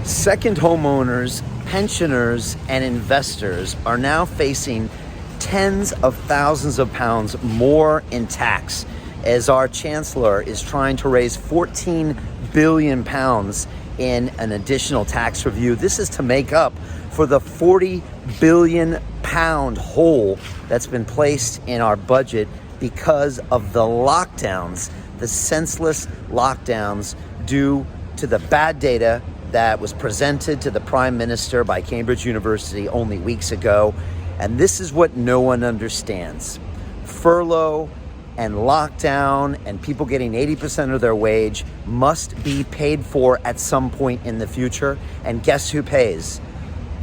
Second homeowners, pensioners, and investors are now facing tens of thousands of pounds more in tax as our chancellor is trying to raise 14 billion pounds in an additional tax review. This is to make up for the 40 billion pound hole that's been placed in our budget because of the lockdowns, the senseless lockdowns due to the bad data that was presented to the Prime Minister by Cambridge University only weeks ago. And this is what no one understands. Furlough and lockdown and people getting 80% of their wage must be paid for at some point in the future. And guess who pays?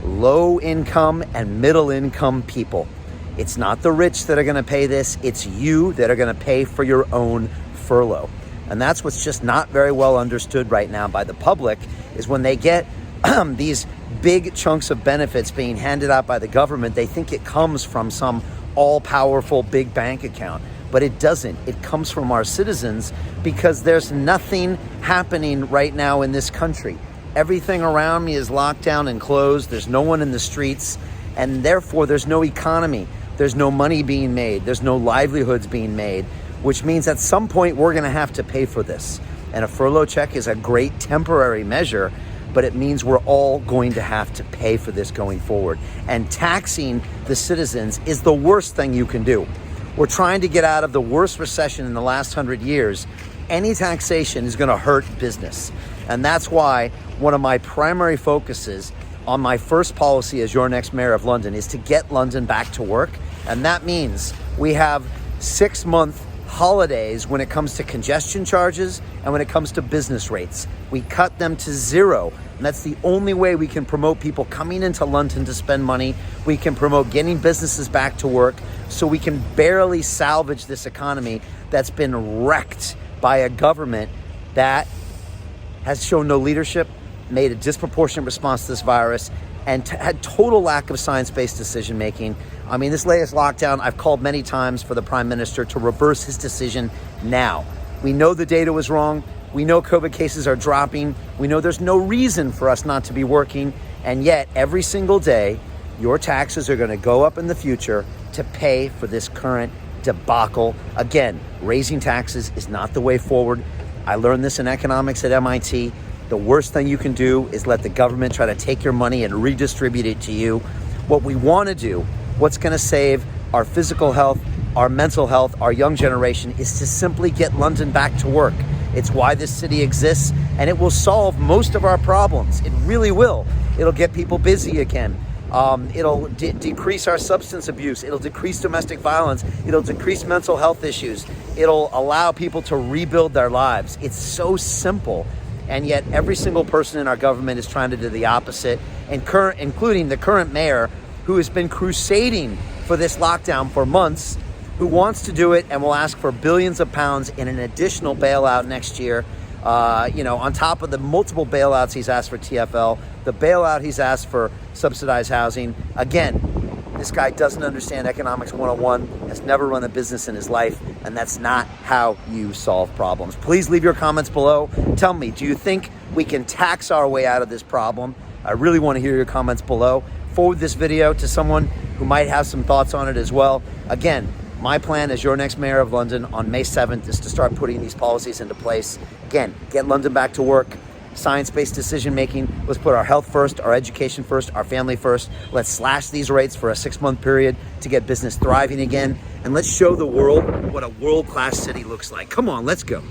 Low income and middle income people. It's not the rich that are going to pay this. It's you that are going to pay for your own furlough. And that's what's just not very well understood right now by the public, is when they get these big chunks of benefits being handed out by the government, they think it comes from some all-powerful big bank account. But it doesn't. It comes from our citizens, because there's nothing happening right now in this country. Everything around me is locked down and closed. There's no one in the streets, and therefore there's no economy. There's no money being made. There's no livelihoods being made, which means at some point we're going to have to pay for this. And a furlough check is a great temporary measure, but it means we're all going to have to pay for this going forward. And taxing the citizens is the worst thing you can do. We're trying to get out of the worst recession in the last 100 years. Any taxation is going to hurt business. And that's why one of my primary focuses on my first policy as your next mayor of London is to get London back to work. And that means we have 6-month holidays when it comes to congestion charges and when it comes to business rates. We cut them to zero. And that's the only way we can promote people coming into London to spend money. We can promote getting businesses back to work, so we can barely salvage this economy that's been wrecked by a government that has shown no leadership, made a disproportionate response to this virus, and had total lack of science-based decision-making. I mean, this latest lockdown, I've called many times for the Prime Minister to reverse his decision now. We know the data was wrong. We know COVID cases are dropping. We know there's no reason for us not to be working. And yet, every single day, your taxes are going to go up in the future to pay for this current debacle. Again, raising taxes is not the way forward. I learned this in economics at MIT. The worst thing you can do is let the government try to take your money and redistribute it to you. What we want to do, what's going to save our physical health, our mental health, our young generation, is to simply get London back to work. It's why this city exists, and it will solve most of our problems. It really will. It'll get people busy again. It'll decrease our substance abuse. It'll decrease domestic violence. It'll decrease mental health issues. It'll allow people to rebuild their lives. It's so simple. And yet every single person in our government is trying to do the opposite, including the current mayor, who has been crusading for this lockdown for months, who wants to do it and will ask for billions of pounds in an additional bailout next year. On top of the multiple bailouts he's asked for TfL, the bailout he's asked for subsidized housing. Again, this guy doesn't understand economics 101, has never run a business in his life, and that's not how you solve problems. Please leave your comments below. Tell me, do you think we can tax our way out of this problem? I really want to hear your comments below. Forward this video to someone who might have some thoughts on it as well. Again, my plan as your next mayor of London on May 7th is to start putting these policies into place. Again, get London back to work. Science-based decision-making. Let's put our health first, our education first, our family first. Let's slash these rates for a 6-month period to get business thriving again. And let's show the world what a world-class city looks like. Come on, let's go.